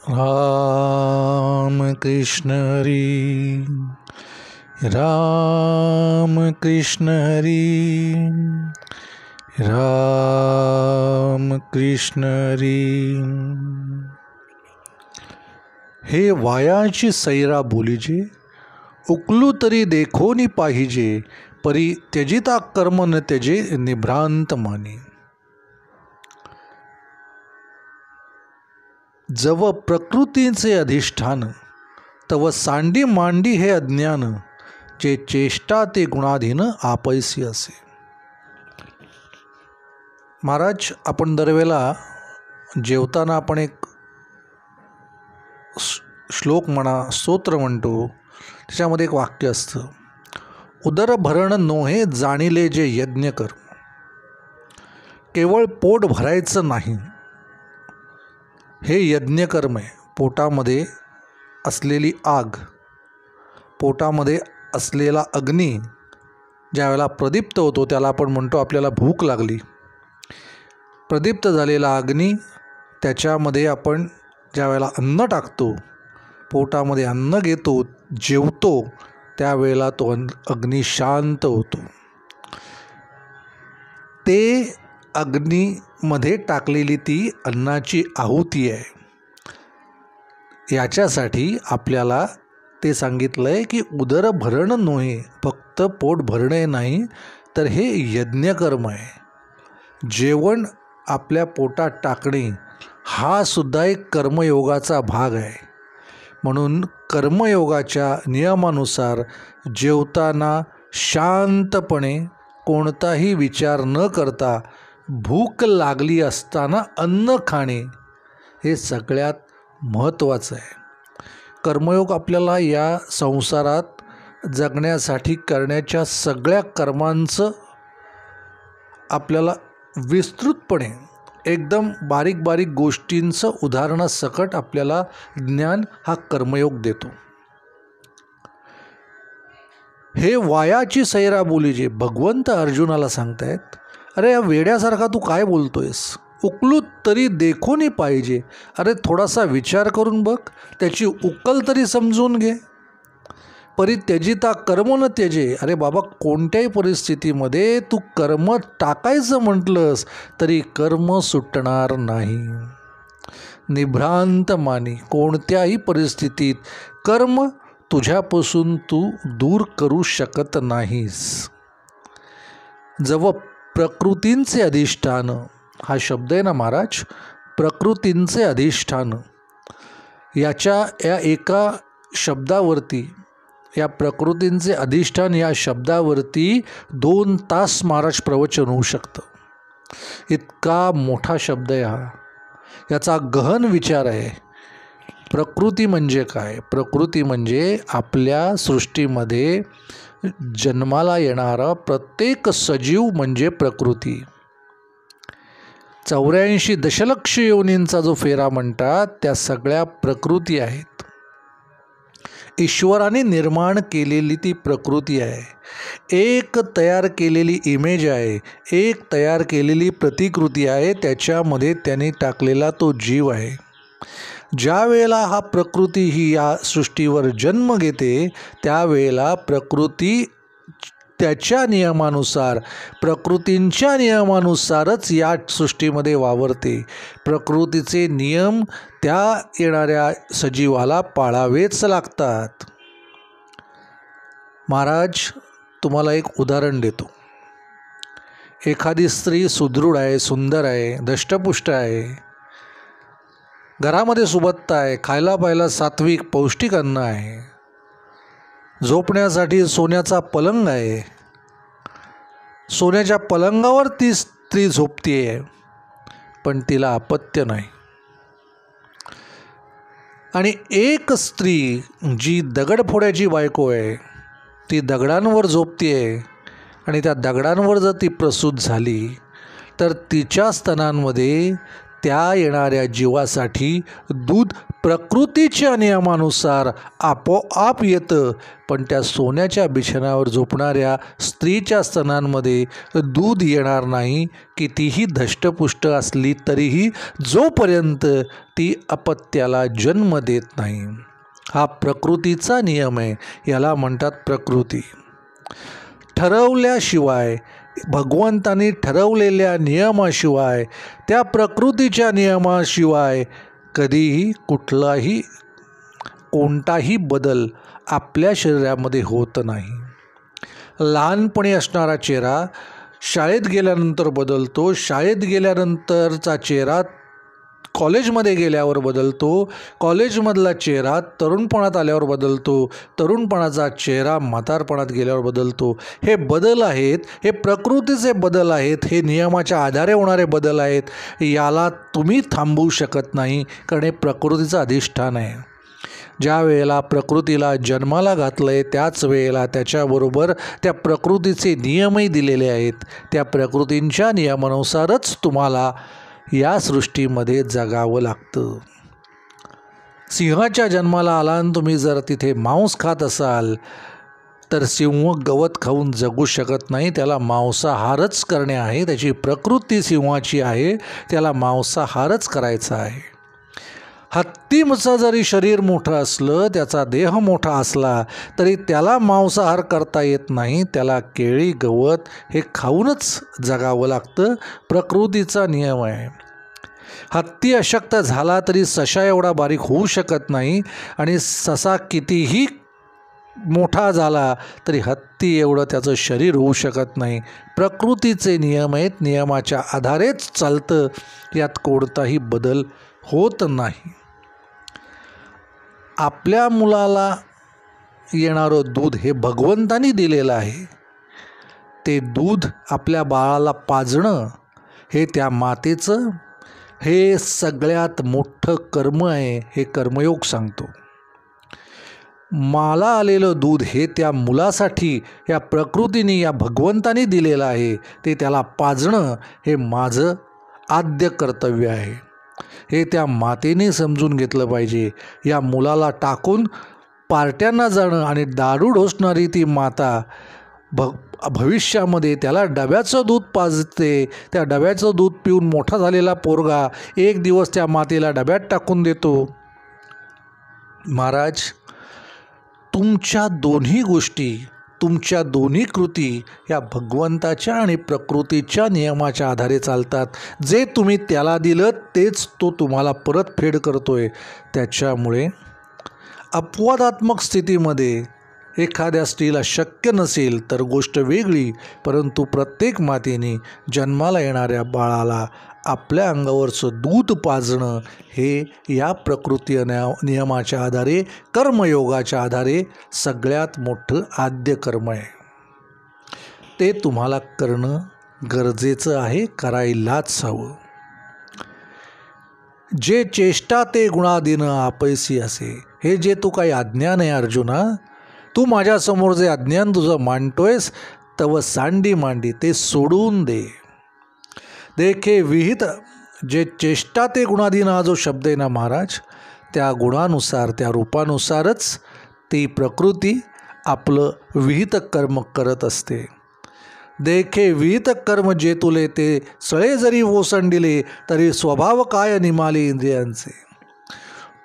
राम कृष्ण हरी राम कृष्ण हरी राम कृष्ण हरी। हे वायाची सैरा बोलीजे, उकलू तरी देखोनी पाहिजे, परी त्यजिता कर्म न त्यजे निभ्रांत मानी। जव प्रकृतीचे अधिष्ठान, तव सांडी मांडी हे अज्ञान, जे चेष्टा ते गुणाधीन आपैसी असे। महाराज, आपण दरवेळेला जेवताना आपण एक श्लोक म्हणा, स्तोत्र म्हणतो, त्याच्यामध्ये एक वाक्य असतं, उदर भरण नोहे जाणिले जे यज्ञ कर्म। केवळ पोट भरायचं नाही, हे यज्ञकर्म आहे। पोटामध्ये असलेली आग, पोटामध्ये असलेला अग्नी ज्यावेळेला प्रदीप्त होतो त्याला आपण म्हणतो आपल्याला भूक लागली। प्रदीप्त झालेला अग्नी, त्याच्यामध्ये आपण ज्यावेळेला अन्न टाकतो, पोटामध्ये अन्न घेतो, जेवतो, त्यावेळेला तो अग्नी शांत होतो। ते अग्नीमध्ये टाकलेली ती अन्नाची आहुती आहे। याच्यासाठी आपल्याला ते सांगितलं आहे की उदर भरण नोहे, फक्त पोट भरणे नाही, तर हे यज्ञकर्म आहे। जेवण आपल्या पोटात टाकणे हा सुद्धा एक कर्मयोगाचा भाग आहे। म्हणून कर्मयोगाच्या नियमानुसार जेवताना शांतपणे, कोणताही विचार न करता, भूक लागली असताना अन्न खाणे हे सगळ्यात महत्त्वाचं आहे। कर्मयोग आपल्याला या संसारात जगण्यासाठी करण्याच्या सगळ्या कर्मांचं आपल्याला विस्तृतपणे, एकदम बारीक बारीक गोष्टींचं उदाहरणासकट आपल्याला ज्ञान हा कर्मयोग देतो। हे वायाची सैरा बोलीजे, भगवंत अर्जुनाला सांगतायत, अरे या वेड्यासारखा तू काय बोलतोयस, उकलू तरी देखोनी पाहिजे। अरे थोडासा विचार करून बघ, त्याची उकल तरी समजून घे। परी त्यजिता कर्म न त्यजे, अरे बाबा कोणत्याही परिस्थितीमध्ये तू कर्म टाकायचं म्हटलंस तरी कर्म सुटणार नाही। निभ्रांत मानी, कोणत्याही परिस्थितीत कर्म तुझ्यापासून तू दूर करू शकत नाहीस। जव प्रकृतींचे अधिष्ठान, हा शब्द आहे ना महाराज, प्रकृतींचे अधिष्ठान, या एका शब्दावरती, या प्रकृतींचे अधिष्ठान या शब्दावरती 2 तास महाराज प्रवचन होऊ शकतं। इतका मोठा शब्द आहे हा, याचा गहन विचार आहे। प्रकृती म्हणजे काय? प्रकृती म्हणजे आपल्या सृष्टीमध्ये जन्माला येणारा प्रत्येक सजीव म्हणजे प्रकृती। 84 दशलक्ष योनींचा जो फेरा म्हणतात, त्या सगळ्या प्रकृती आहेत। ईश्वराने निर्माण केलेली ती प्रकृती आहे। एक तयार केलेली इमेज आहे, एक तयार केलेली प्रतिकृती आहे, त्याच्यामध्ये त्याने टाकलेला तो जीव आहे। ज्या वेळेला हा प्रकृती ही या सृष्टीवर जन्म घेते, त्यावेळेला प्रकृती त्याच्या नियमानुसार, प्रकृतींच्या नियमानुसारच या सृष्टीमध्ये वावरते। प्रकृतीचे नियम त्या येणाऱ्या सजीवाला पाळावेच लागतात। महाराज, तुम्हाला एक उदाहरण देतो। एखादी स्त्री सुदृढ आहे, सुंदर आहे, दष्टपुष्ट आहे, घरामध्ये सुबत्ता आहे, खायला प्यायला सात्विक पौष्टिक अन्न आहे, झोपण्यासाठी सोन्याचा पलंग आहे, सोन्याच्या पलंगावर ती स्त्री झोपतीये, पण तिला अपत्य नाही। आणि एक स्त्री जी दगडफोड्याची बायको आहे, ती दगडांवर झोपतीये, आणि त्या दगडांवर जर ती प्रसूत झाली तर तिच्या स्तनांमध्ये त्या येणाऱ्या जीवासाठी दूध प्रकृतीच्या नियमानुसार आपोआप येतं, पण त्या सोन्याच्या बिछाण्यावर झोपणाऱ्या स्त्रीच्या स्तनांमध्ये दूध येणार नाही, कितीही धष्टपुष्ट असली तरीही, जोपर्यंत ती अपत्याला जन्म देत नाही. हा प्रकृतीचा नियम आहे. याला म्हणतात प्रकृती. ठरवल्याशिवाय, भगवंतानी ठरवलेल्या नियमाशिवाय, त्या प्रकृतीच्या नियमाशिवाय कधीही कोणताही बदल आपल्या शरीरामध्ये होत नाही. लहानपणी असणारा चेहरा शाळेत गेल्यानंतर बदलतो, शाळेत गेल्यानंतरचा चेहरा कॉलेजमध्ये गेल्यावर बदलतो, कॉलेजमधला चेहरा तरुणपणात आल्यावर बदलतो, तरुणपणाचा चेहरा म्हातारपणात गेल्यावर बदलतो. हे बदल आहेत, हे प्रकृतीचे बदल आहेत, हे नियमाच्या आधारे होणारे बदल आहेत. याला तुम्ही थांबवू शकत नाही, कारण हे प्रकृतीचं अधिष्ठान आहे. ज्या वेळेला प्रकृतीला जन्माला घातलं आहे त्याच वेळेला त्याच्याबरोबर त्या प्रकृतीचे नियमही दिलेले आहेत. त्या प्रकृतींच्या नियमानुसारच तुम्हाला या सृष्टीमध्ये जगावं लागतं. सिंहाच्या जन्माला आला आणि तुम्ही जर तिथे मांस खात असाल तर सिंह गवत खाऊन जगू शकत नाही. त्याला मांसाहारच करणे आहे. त्याची प्रकृती सिंहाची आहे, त्याला मांसाहारच करायचा आहे. हत्तीचं जरी शरीर मोठं असलं, त्याचा देह मोठा असला तरी त्याला मांसाहार करता येत नाही. त्याला केळी गवत हे खाऊनच जगावं लागतं. प्रकृतीचा नियम आहे. हत्ती अशक्त झाला तरी ससा एवढा बारीक होऊ शकत नाही, आणि ससा कितीही मोठा झाला तरी हत्ती एवढं त्याचं शरीर होऊ शकत नाही. प्रकृतीचे नियम आहेत, नियमाच्या आधारेच चालतं. यात कोणताही बदल होत नाही. आपल्या मुलाला येणारं दूध हे भगवंतानी दिलेलं आहे. ते दूध आपल्या बाळाला पाजणं हे त्या मातेचं हे सगळ्यात मोठं कर्म आहे. हे कर्मयोग सांगतो. मला आलेलं दूध हे त्या मुलासाठी या प्रकृतीने, या भगवंतानी दिलेलं आहे. ते त्याला पाजणं हे माझं आद्य कर्तव्य आहे. हे त्या मातेने समजून घेतलं पाहिजे. या मुलाला टाकून पार्ट्यांना जाणं आणि दारू ढोसणारी ती माता भविष्यामध्ये त्याला डब्याचं दूध पाजते. त्या डब्याचं दूध पिऊन मोठा झालेला पोरगा एक दिवस त्या मातेला डब्यात टाकून देतो. महाराज, तुमच्या दोन्ही गोष्टी, तुमच्या दोन्ही कृती या भगवंताच्या आणि प्रकृतीच्या नियमाच्या आधारे चालतात. जे तुम्ही त्याला दिलं तेच तो तुम्हाला परतफेड करतोय. त्याच्यामुळे अपवादात्मक स्थितीमध्ये एखाद्या स्त्रीला शक्य नसेल तर गोष्ट वेगळी, परंतु प्रत्येक मातेने जन्माला येणाऱ्या बाळाला आपल्या अंगावरचं दूध पाजणं हे या प्रकृती नियमाच्या आधारे, कर्मयोगाच्या आधारे सगळ्यात मोठं आद्य कर्म आहे. ते तुम्हाला करणं गरजेचं आहे, करायलाच हवं. जे चेष्टा ते गुणाधीन आपैसी असे. हे जे तू काही अज्ञान आहे अर्जुना, तू माझ्यासमोर जे अज्ञान तुझं मांडतोयस तव सांडी मांडी ते सोडून दे. देखे विहित, जे चेष्टा ते गुणाधीन हा जो शब्द आहे ना महाराज, त्या गुणानुसार, त्या रूपानुसारच ती प्रकृती आपलं विहित कर्म करत असते. देखे विहित कर्म जे तुले ते सळे जरी ओसंडिले तरी स्वभाव काय निमाले इंद्रियांचे.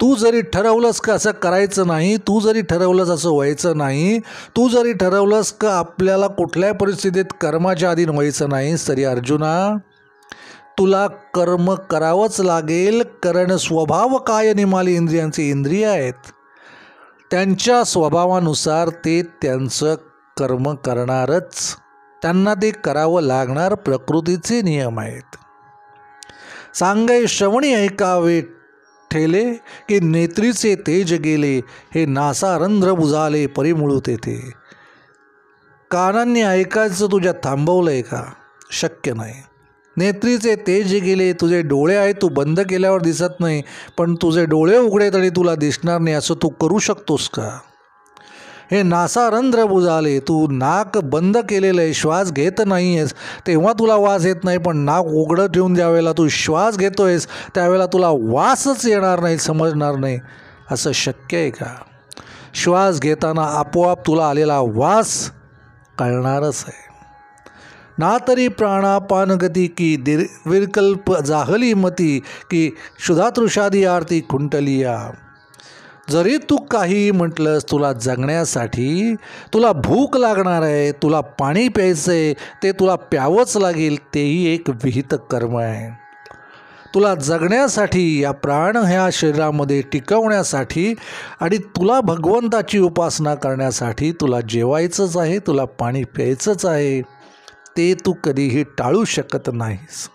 तू जरी ठरवलंस का असं करायचं नाही, तू जरी ठरवलंस असं व्हायचं नाही, तू जरी ठरवलंस का आपल्याला कुठल्याही परिस्थितीत कर्माच्या अधीन व्हायचं नाही, तरी अर्जुना तुला कर्म करावंच लागेल. कारण स्वभाव काय निमाली इंद्रियांचे, इंद्रिय आहेत, त्यांच्या स्वभावानुसार ते त्यांचं कर्म करणारच. त्यांना ते करावं लागणार. प्रकृतीचे नियम आहेत. सांगे श्रवणी ऐकावे ठेले की नेत्रीचे तेज गेले, हे नासा रंध्र बुजाले परिमुळू तेथे. कानांनी ऐकायचं तुझ्या थांबवलं आहे का? शक्य नाही. नेत्रीचे तेज गेले, तुझे डोळे आहेत, तू बंद केल्यावर दिसत नाही, पण तुझे डोळे उघडे तरी तुला दिसणार नाही, असं तू करू शकतोस का? हे नासारंध्र बुजाले, तू नाक बंद केलेलं आहे, श्वास घेत नाही आहेस तेव्हा तुला वास येत नाही, पण नाक उघडं ठेवून ज्यावेळेला तू श्वास घेतो आहेस त्यावेळेला तुला वासच येणार नाही, समजणार नाही. असं शक्य आहे का? श्वास घेताना आपोआप तुला आलेला वास कळणारच आहे. ना तरी प्राणापानगती की विकल्प जाहली मती की क्षुधातृषादी आरती खुंटलिया. जरी तू काही म्हटलंस, तुला जगण्यासाठी तुला भूक लागणार आहे, तुला पाणी प्यायचं आहे, ते तुला प्यावंच लागेल, तेही एक विहित कर्म आहे. तुला जगण्यासाठी, या प्राण ह्या शरीरामध्ये टिकवण्यासाठी आणि तुला भगवंताची उपासना करण्यासाठी तुला जेवायचंच आहे, तुला पाणी प्यायचंच आहे, ते तू कधीही टाळू शकत नाहीस.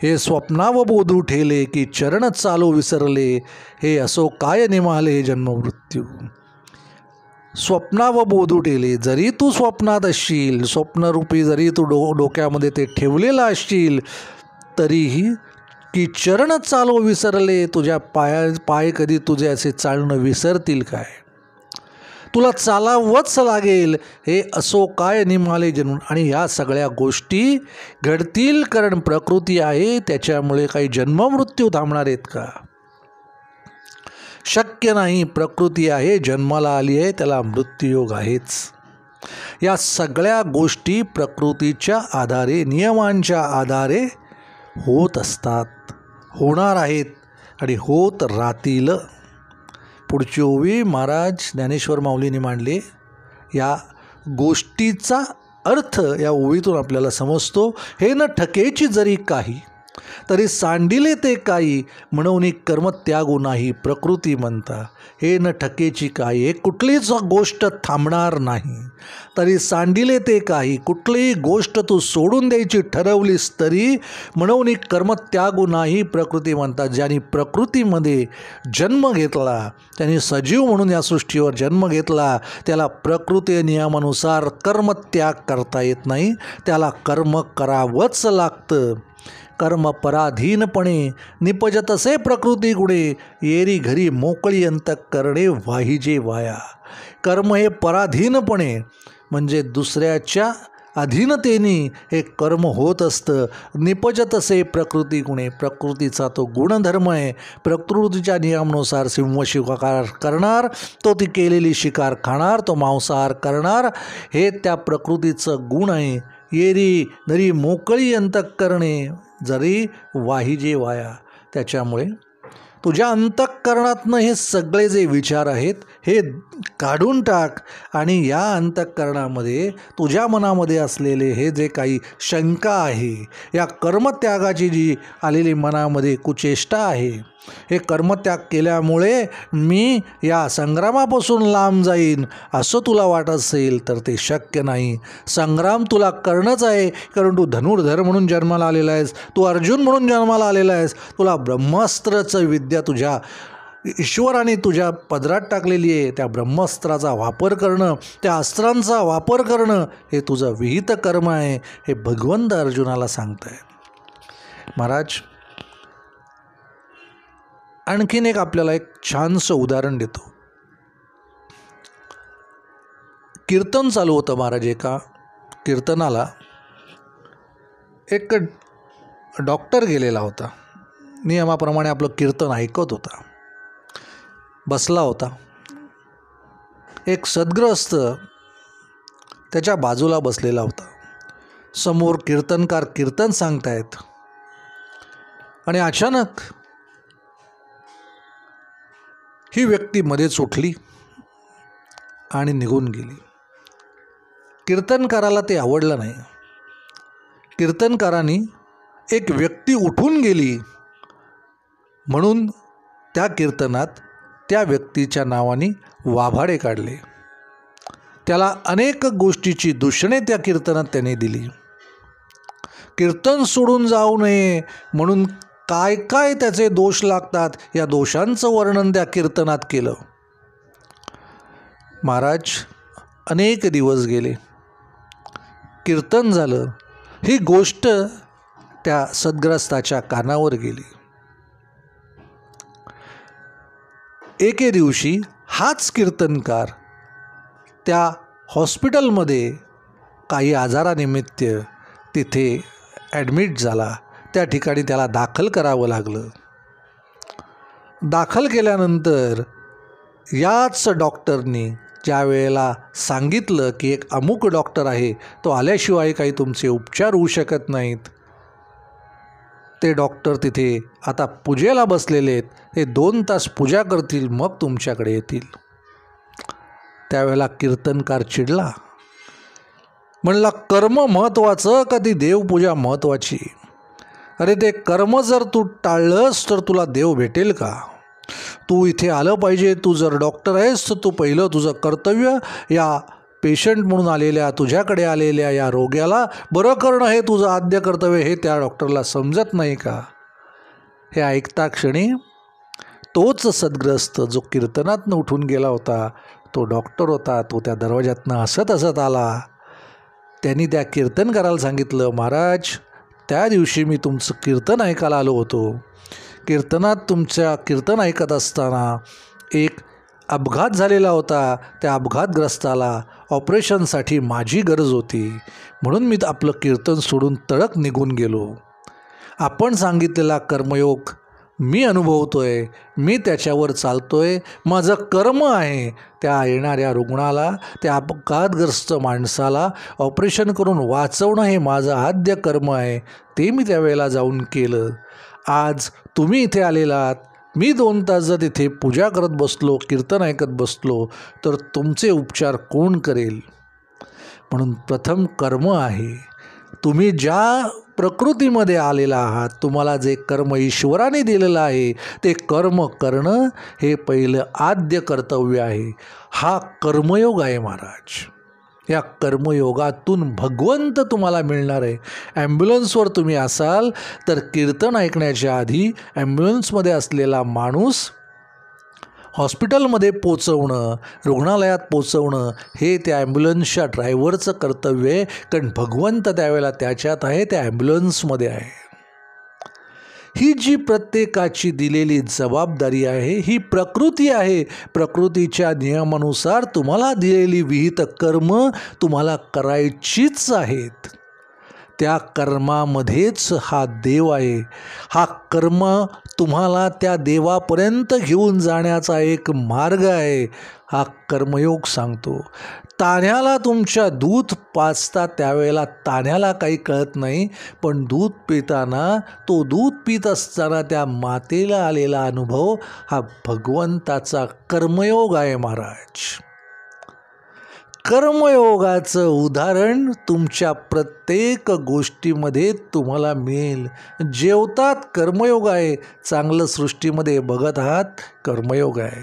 हे स्वप्नावबोधू ठेले की चरण चालू विसरले, हे असो काय निमाले जन्ममृत्यू. स्वप्नावबोधू ठेले, जरी तू स्वप्नात असशील, स्वप्नरूपी जरी तू डोक्यामध्ये ते ठेवलेलं असशील, तरीही की चरण चालू विसरले, तुझ्या पाय कधी तुझे असे चालणं विसरतील काय? तुला चालावंच लागेल, हे असो काय निमाले जन्म. आणि ह्या सगळ्या गोष्टी घडतील, कारण प्रकृती आहे, त्याच्यामुळे काही जन्ममृत्यू थांबणार आहेत का? शक्य नाही. प्रकृती आहे, जन्माला आली आहे, त्याला मृत्यूयोग आहेच. या सगळ्या गोष्टी प्रकृतीच्या आधारे, नियमांच्या आधारे होत असतात, होणार आहेत आणि होत राहतील. पुढची ओवी महाराज ज्ञानेश्वर माऊलीने मांडले. या गोष्टीचा अर्थ या ओवीतून आपल्याला समजतो. हे न ठकेची जरी काही, तरी सांडिले ते काही, म्हणून कर्म त्यागू नाही प्रकृती म्हणता. हे न ठकेची काही, हे कुठलीच गोष्ट थांबणार नाही, तरी सांडिले ते काही, कुठलीही गोष्ट तू सोडून द्यायची ठरवलीस तरी, म्हणून कर्म त्यागू नाही प्रकृती म्हणतात. ज्यांनी प्रकृतीमध्ये जन्म घेतला, त्यांनी सजीव म्हणून या सृष्टीवर जन्म घेतला, त्याला प्रकृती नियमानुसार कर्म त्याग करता येत नाही, त्याला कर्म करावंच लागतं. कर्म पराधीनपणे निपजतसे प्रकृती गुणे, येरी घरी मोकळी अंतःकरणे वाहिजे वाया. कर्म हे पराधीनपणे म्हणजे दुसऱ्याच्या अधीनतेने हे कर्म होत असतं. निपजतसे प्रकृती गुणे, प्रकृतीचा तो गुणधर्म आहे. प्रकृतीच्या नियमानुसार सिंह शिकार करणार, तो ती केलेली शिकार खाणार, तो मांसाहार करणार, हे त्या प्रकृतीचं गुण आहे. येरी नरी मोकळी अंतःकरणे जरी वाहिजे वाया. त्याच्यामुळे तुझ्या अंतःकरणातनं हे सगळे जे विचार आहेत हे काढून टाक आणि या अंतःकरणामध्ये तुझ्या मनामध्ये असलेले हे जे काही शंका आहे, या कर्मत्यागाची जी आलेली मनामध्ये कुचेष्टा आहे, हे कर्मत्याग केल्यामुळे मी या संग्रामापासून लांब जाईन असं तुला वाटत असेल तर ते शक्य नाही. संग्राम तुला करणंच आहे, कारण तू धनुर्धर म्हणून जन्माला आलेला आहेस, तू अर्जुन म्हणून जन्माला आलेला आहेस. तुला ब्रह्मास्त्राचं विद्या तुझ्या ईश्वराने तुझ्या पदरात टाकलेली आहे. त्या ब्रह्मास्त्राचा वापर करणं, त्या अस्त्रांचा वापर करणं हे तुझं विहित कर्म आहे, हे भगवंत अर्जुनाला सांगत आहे. महाराज आणखीन एक आपल्याला एक छानसं उदाहरण देतो. कीर्तन चालू होतं महाराज. एका कीर्तनाला एक डॉक्टर गेलेला होता. नियमाप्रमाणे आपलं कीर्तन ऐकत होता, बसला होता. एक सद्ग्रस्त त्याच्या बाजूला बसलेला होता. समोर कीर्तनकार कीर्तन सांगतायत आणि अचानक ही व्यक्ती मध्येच उठली आणि निघून गेली. कीर्तनकाराला ते आवडलं नाही. कीर्तनकारांनी एक व्यक्ती उठून गेली म्हणून त्या कीर्तनात त्या व्यक्तीच्या नावाने वाभाडे काढले. त्याला अनेक गोष्टीची दूषणे त्या कीर्तनात त्याने दिली. कीर्तन सोडून जाऊ नये म्हणून काय काय त्याचे दोष लागतात, या दोषांचं वर्णन त्या कीर्तनात केलं. महाराज अनेक दिवस गेले, कीर्तन झालं, ही गोष्ट त्या सद्ग्रस्ताच्या कानावर गेली. एके दिवशी हाच कीर्तनकार त्या हॉस्पिटलमध्ये काही आजारानिमित्त तिथे ॲडमिट झाला. त्या ठिकाणी त्याला दाखल करावं लागलं. दाखल केल्यानंतर याच डॉक्टरनी ज्या वेळेला सांगितलं की एक अमुक डॉक्टर आहे, तो आल्याशिवाय काही तुमचे उपचार होऊ शकत नाहीत. ते डॉक्टर तिथे आता पूजेला बसलेले आहेत, ते 2 तास पूजा करतील मग तुमच्याकडे येतील. त्यावेळेला कीर्तनकार चिडला, म्हणला कर्म महत्त्वाचं का ती देवपूजा महत्त्वाची? अरे ते कर्म जर तू टाळलंस तर तुला देव भेटेल का? तू इथे आलं पाहिजे. तू जर डॉक्टर आहेस तर तू पहिलं तुझं कर्तव्य या पेशंट म्हणून आलेल्या, तुझ्याकडे आलेल्या या रोग्याला बरं करणं हे तुझं आद्य कर्तव्य. हे त्या डॉक्टरला समजत नाही का? हे ऐकता क्षणी तोच सद्ग्रस्त जो कीर्तनातनं उठून गेला होता, तो डॉक्टर होता, तो त्या दरवाज्यातनं हसत हसत आला. त्यांनी त्या कीर्तनकाराला सांगितलं, महाराज त्या दिवशी मी तुमचं कीर्तन ऐकायला आलो होतो. कीर्तनात तुमच्या कीर्तन ऐकत असताना एक अपघात झालेला होता. त्या अपघातग्रस्ताला ऑपरेशनसाठी माझी गरज होती, म्हणून मी आपलं कीर्तन सोडून तडक निघून गेलो. आपण सांगितलेला कर्मयोग मी अनुभवतोय, मी त्याच्यावर चालतोय. माझं कर्म आहे त्या येणाऱ्या रुग्णाला, त्या अपघातग्रस्त माणसाला ऑपरेशन करून वाचवणं हे माझं आद्य कर्म आहे. ते मी त्यावेळेला जाऊन केलं. आज तुम्ही इथे आलेलात, मी 2 तास जर तिथे पूजा करत बसलो, कीर्तन ऐकत बसलो, तर तुमचे उपचार कोण करेल? म्हणून प्रथम कर्म आहे. तुम्ही ज्या प्रकृतीमध्ये आलेला आहात, तुम्हाला जे कर्म ईश्वराने दिलेलं आहे ते कर्म करणं हे पहिलं आद्य कर्तव्य आहे. हा कर्मयोग आहे महाराज. या कर्मयोगातून भगवंत तुम्हाला मिळणार आहे. ॲम्ब्युलन्सवर तुम्ही असाल तर कीर्तन ऐकण्याच्या आधी ॲम्ब्युलन्समध्ये असलेला माणूस हॉस्पिटलमध्ये पोचवणं, रुग्णालयात पोचवणं हे त्या ॲम्ब्युलन्सच्या ड्रायव्हरचं कर्तव्य आहे. कारण भगवंत त्यावेळेला त्याच्यात आहे, त्या ॲम्ब्युलन्समध्ये आहे. ही जी प्रत्येकाची दिलेली जबाबदारी आहे, ही प्रकृती आहे. प्रकृतीच्या नियमानुसार तुम्हाला दिलेली विहित कर्म तुम्हाला करायचीच आहेत. त्या कर्मामध्येच हा देव आहे. हा कर्म तुम्हाला त्या देवापर्यंत घेऊन जाण्याचा एक मार्ग आहे. हा कर्मयोग सांगतो. तान्ह्याला तुमच्या दूध पाजता त्यावेळेला तान्ह्याला काही कळत नाही, पण दूध पिताना, तो दूध पित असताना त्या मातेला आलेला अनुभव हा भगवंताचा कर्मयोग आहे महाराज. कर्मयोगाचं उदाहरण तुमच्या प्रत्येक गोष्टीमध्ये तुम्हाला मिळेल. जेवतात कर्मयोग आहे, चांगलं सृष्टीमध्ये बघत आहात कर्मयोग आहे.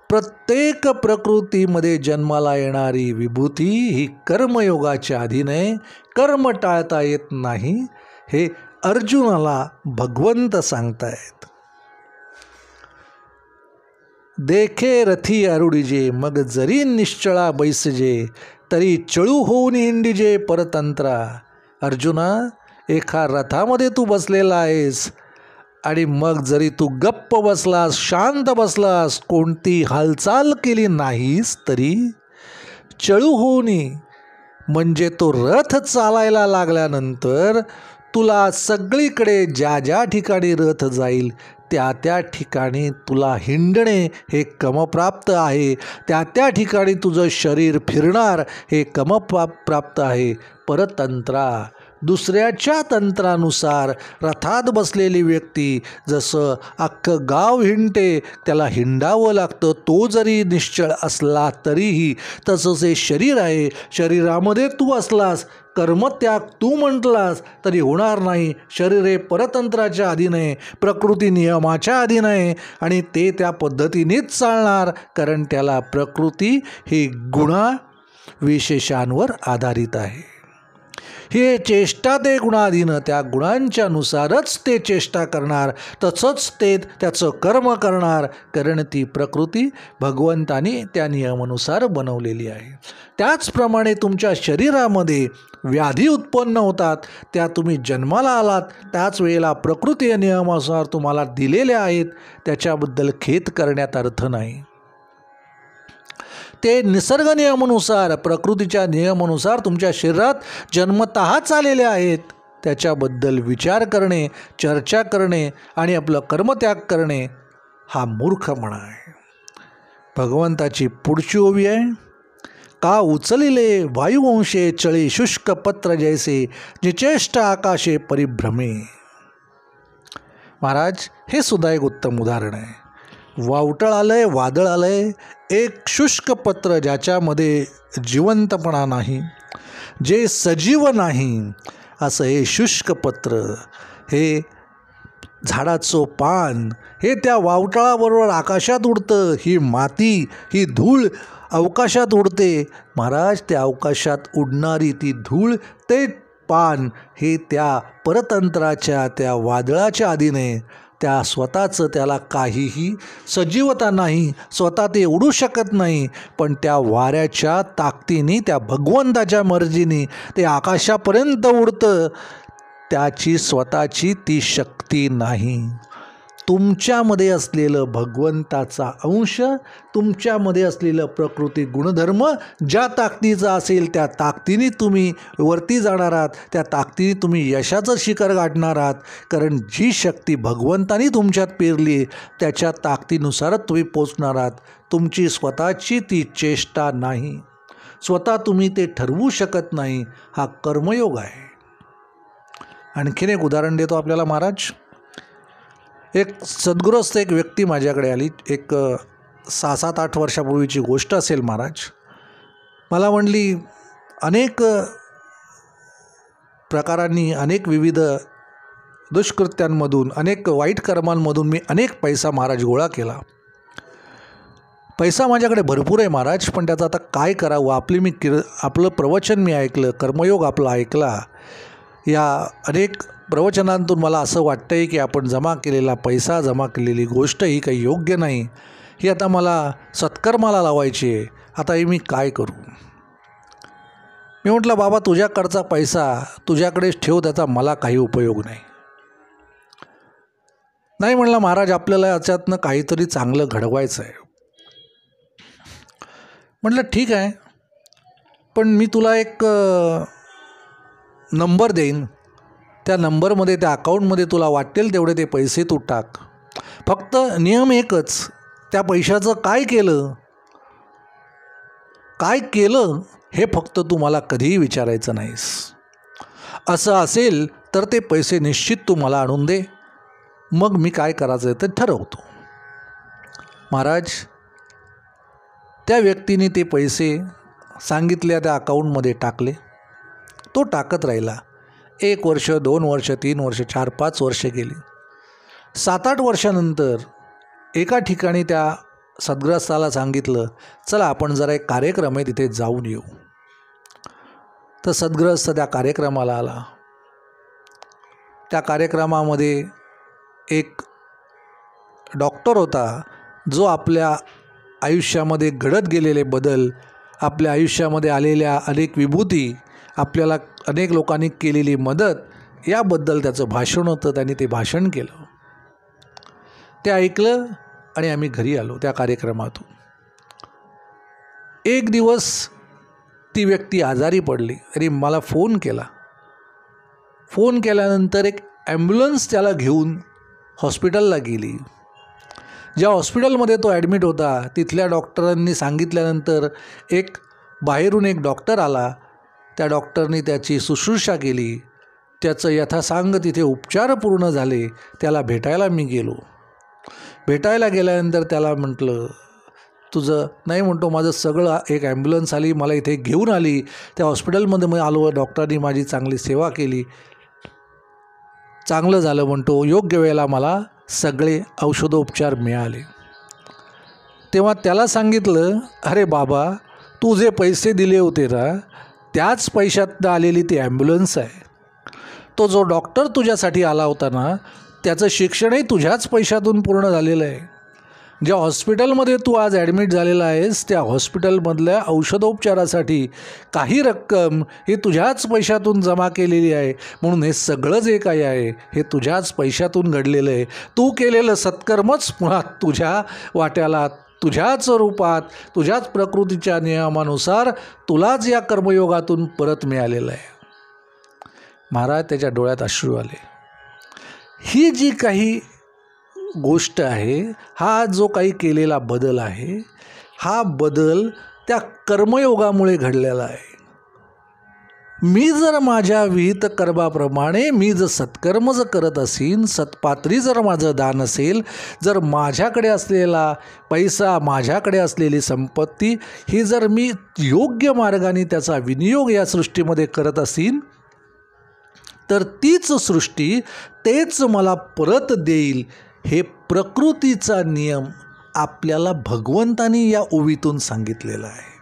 प्रत्येक प्रकृतीमध्ये जन्माला येणारी विभूती ही कर्मयोगाच्या अधीन आहे. कर्म टाळता येत नाही हे अर्जुनाला भगवंत सांगतायत. देखे रथी आरुडिजे, मग जरी निश्चळा बैसजे, तरी चळू होऊन हिंडिजे परतंत्रा. अर्जुना, एका रथामध्ये तू बसलेला आहेस आणि मग जरी तू गप्प बसलास, शांत बसलास, कोणती हालचाल केली नाहीस, तरी चळू होऊन, म्हणजे तो रथ चालायला लागल्यानंतर तुला सगळीकडे ज्या ज्या ठिकाणी रथ जाईल त्या त्या ठिकाणी तुला हिंडणे हे कमप्राप्त आहे. त्या त्या ठिकाणी तुझं शरीर फिरणार हे कमप्राप्त आहे. परतंत्रा, दुसऱ्याच्या तंत्रानुसार रथात बसलेली व्यक्ती जसं अख्खं गाव हिंडते, त्याला हिंडावं लागतं. तो जरी निश्चळ असला तरीही तसंच हे शरीर आहे. शरीरामध्ये तू असलास, कर्मत्याग तू म्हटलास तरी होणार नाही. शरीर हे परतंत्राच्या अधीन आहे, प्रकृती नियमाच्या अधीन आहे आणि ते त्या पद्धतीनेच चालणार, कारण त्याला प्रकृती ही गुणा विशेषांवर आधारित आहे. हे चेष्टा ते गुणाधीन, त्या गुणांच्या नुसारच ते चेष्टा करणार, तसंच ते त्याचं कर्म करणार, कारण ती प्रकृती भगवंताने त्या नियमानुसार बनवलेली आहे. त्याचप्रमाणे तुमच्या शरीरामध्ये व्याधी उत्पन्न होतात, त्या तुम्ही जन्माला आलात त्याच वेळेला प्रकृती नियमानुसार तुम्हाला दिलेल्या आहेत, त्याच्याबद्दल खेद करण्यात अर्थ नाही. ते निसर्ग नियमानुसार, प्रकृतीच्या नियमानुसार तुमच्या शरीरात जन्मतःच आलेले आहेत. त्याच्याबद्दल विचार करणे, चर्चा करणे आणि आपलं कर्मत्याग करणे हा मूर्खपणा आहे. भगवंताची पुढची ओवी आहे, का उचलिले वायुवंशे चळे शुष्क पत्र जैसे निचेष्ट आकाशे परिभ्रमे. महाराज, हे सुद्धा एक उत्तम उदाहरण आहे. वावटळ आलंय, वादळ आलंय, एक शुष्क पत्र ज्याच्यामध्ये जिवंतपणा नाही, जे सजीव नाही, असं हे शुष्क पत्र, हे झाडाचं पान, हे त्या वावटळाबरोबर आकाशात उडतं. ही माती, ही धूळ अवकाशात उडते. महाराज, त्या अवकाशात उडणारी ती धूळ, ते पान, हे त्या परतंत्राच्या, त्या वादळाच्या अधीने, त्या स्वतःचं त्याला काहीही सजीवता नाही, स्वतः ते उडू शकत नाही, पण त्या वाऱ्याच्या ताकदीने, त्या भगवंताच्या मर्जीने ते आकाशापर्यंत उडतं. त्याची स्वतःची ती शक्ती नाही. तुमच्यामध्ये असलेलं भगवंताचा अंश, तुमच्यामध्ये असलेलं प्रकृती गुणधर्म ज्या ताकदीचा असेल त्या ताकदीने तुम्ही वरती जाणार आहात, त्या ताकदीने तुम्ही यशाचं शिखर गाठणार आहात. कारण जी शक्ती भगवंतानी तुमच्यात पेरली त्याच्या ताकदीनुसारच तुम्ही पोचणार आहात. तुमची स्वतःची ती चेष्टा नाही, स्वतः तुम्ही ते ठरवू शकत नाही. हा कर्मयोग आहे. आणखीन एक उदाहरण देतो आपल्याला महाराज. एक सद्गुरस्थ एक व्यक्ती माझ्याकडे आली, एक 6-7-8 वर्षापूर्वीची गोष्ट असेल महाराज. मला म्हणली, अनेक प्रकारांनी, अनेक विविध दुष्कृत्यांमधून, अनेक वाईट कर्मांमधून मी अनेक पैसा महाराज गोळा केला. पैसा माझ्याकडे भरपूर आहे महाराज, पण त्याचं आता काय करावं. आपलं प्रवचन मी ऐकलं, कर्मयोग आपला ऐकला. या अनेक प्रवचनांतून मला असं वाटतं आहे की आपण जमा केलेला पैसा, जमा केलेली गोष्ट ही काही योग्य नाही. ही आता मला सत्कर्माला लावायची आहे. आता ही मी काय करू. मी म्हटलं, बाबा, तुझ्याकडचा पैसा तुझ्याकडेच ठेव, त्याचा मला काही उपयोग नाही. नाही म्हणला, महाराज, आपल्याला याच्यातनं काहीतरी चांगलं घडवायचं आहे. म्हटलं, ठीक आहे, पण मी तुला एक नंबर देईन. त्या नंबरमध्ये, त्या अकाउंटमध्ये तुला वाटेल तेवढे ते पैसे तू टाक. फक्त नियम एकच, त्या पैशाचं काय केलं हे फक्त तू मला कधीही विचारायचं नाहीस. असं असेल तर ते पैसे निश्चित तू मला आणून दे, मग मी काय करायचं ते ठरवतो. महाराज, त्या व्यक्तीने ते पैसे सांगितल्या त्या अकाउंटमध्ये टाकले. तो टाकत राहिला. 1 वर्ष, 2 वर्ष, 3 वर्ष, 4-5 वर्ष गेली. 7-8 वर्षानंतर एका ठिकाणी त्या सद्ग्रस्ताला सांगितलं, चला आपण जरा एक कार्यक्रम आहे तिथे जाऊन येऊ. तर सद्ग्रस्त त्या कार्यक्रमाला आला. त्या कार्यक्रमामध्ये एक डॉक्टर होता, जो आपल्या आयुष्यामध्ये घडत गेलेले बदल, आपल्या आयुष्यामध्ये आलेल्या अनेक विभूती, आपल्याला अनेक लोकांनी केलेली मदत याबद्दल त्याचं भाषण होतं. त्यांनी ते भाषण केलं, ते ऐकलं आणि आम्ही घरी आलो त्या कार्यक्रमातून. एक दिवस ती व्यक्ती आजारी पडली आणि मला फोन केला. फोन केल्यानंतर एक ॲम्ब्युलन्स त्याला घेऊन हॉस्पिटलला गेली. ज्या हॉस्पिटलमध्ये तो ॲडमिट होता तिथल्या डॉक्टरांनी सांगितल्यानंतर बाहेरून एक डॉक्टर आला. त्या डॉक्टरनी त्याची शुश्रूषा केली. त्याचं यथासांग तिथे उपचार पूर्ण झाले. त्याला भेटायला मी गेलो. भेटायला गेल्यानंतर त्याला म्हटलं, तुझं नाही. म्हणतो, माझं सगळं, एक ॲम्ब्युलन्स आली, मला इथे घेऊन आली. त्या हॉस्पिटलमध्ये मी आलो, डॉक्टरांनी माझी चांगली सेवा केली, चांगलं झालं. म्हणतो, योग्य वेळेला मला सगळे औषधोपचार मिळाले. तेव्हा त्याला सांगितलं, अरे बाबा, तू जे पैसे दिले होते ना, त्याच पैशातनं आलेली ती ॲम्ब्युलन्स आहे. तो जो डॉक्टर तुझ्यासाठी आला होता ना, त्याचं शिक्षणही तुझ्याच पैशातून पूर्ण झालेलं आहे. ज्या हॉस्पिटलमध्ये तू आज ॲडमिट झालेला आहेस त्या हॉस्पिटलमधल्या औषधोपचारासाठी काही रक्कम ही तुझ्याच पैशातून जमा केलेली आहे. म्हणून हे सगळं जे काही आहे हे तुझ्याच पैशातून घडलेलं आहे. तू केलेलं सत्कर्मच मुळात तुझ्या वाट्याला, तुझ्याच रूपात तुझ्याच प्रकृतीच्या नियमानुसार तुलाच या कर्मयोगातून परत मिळालेलं आहे. महाराज त्याच्या डोळ्यात अश्रू आले. ही जी काही गोष्ट आहे, हा जो काही केलेला बदल आहे, हा बदल त्या कर्मयोगामुळे घडलेला आहे. मी जर माझ्या विहित कर्माप्रमाणे मी जर सत्कर्म जर करत असीन, सत्पात्री जर माझं दान असेल, जर माझ्याकडे असलेला पैसा, माझ्याकडे असलेली संपत्ती ही जर मी योग्य मार्गाने त्याचा विनियोग या सृष्टीमध्ये करत असीन, तर तीच सृष्टी तेच मला परत देईल. हे प्रकृतीचा नियम आपल्याला भगवंतानी या ओवीतून सांगितलेला आहे.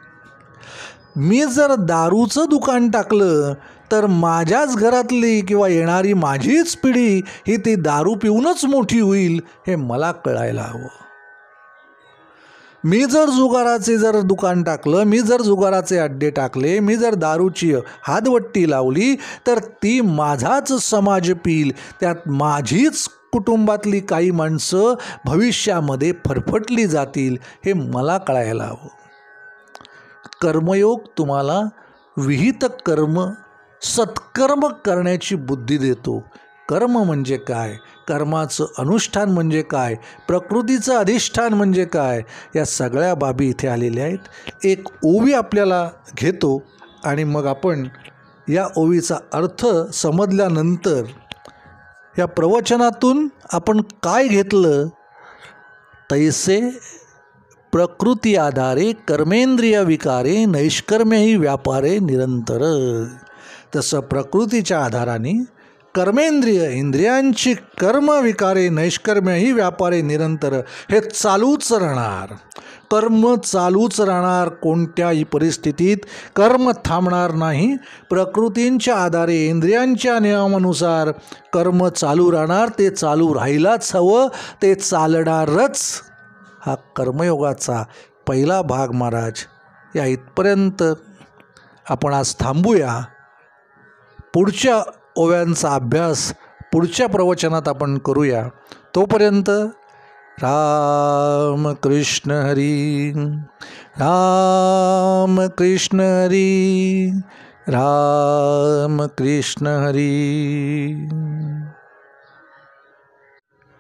मी जर दारूचं दुकान टाकलं तर माझ्याच घरातली किंवा येणारी माझीच पिढी ही ती दारू पिऊनच मोठी होईल, हे मला कळायला हवं. मी जर जुगाराचे जर दुकान टाकलं, मी जर जुगाराचे अड्डे टाकले, मी जर दारूची हातवट्टी लावली तर ती माझाच समाज पिईल, त्यात माझीच कुटुंबातली काही माणसं भविष्यामध्ये फरफटली जातील, हे मला कळायला हवं. कर्मयोग तुम्हाला विहित कर्म, सत्कर्म करण्याची बुद्धी देतो. कर्म म्हणजे काय, कर्माचं अनुष्ठान म्हणजे काय, प्रकृतीचं अधिष्ठान म्हणजे काय, या सगळ्या बाबी इथे आलेल्या आहेत. एक ओवी आपल्याला घेतो आणि मग आपण या ओवीचा अर्थ समजल्यानंतर या प्रवचनातून आपण काय घेतलं, तैसे प्रकृती आधारे कर्मेंद्रिय विकारे नैष्कर्म्यही व्यापारे निरंतर. तसं प्रकृतीच्या आधाराने कर्मेंद्रिय, इंद्रियांची कर्म विकारे नैष्कर्म्यही व्यापारे निरंतर, हे चालूच राहणार. कर्म चालूच राहणार. कोणत्याही परिस्थितीत कर्म थांबणार नाही. प्रकृतींच्या आधारे इंद्रियांच्या नियमानुसार कर्म चालू राहणार. ते चालू राहायलाच हवं, ते चालणारच. हा कर्मयोगाचा पहिला भाग महाराज. या इथपर्यंत आपण आज थांबूया. पुढच्या ओव्यांचा अभ्यास पुढच्या प्रवचनात आपण करूया. तोपर्यंत राम कृष्ण हरी, राम कृष्ण हरी, राम कृष्ण हरी.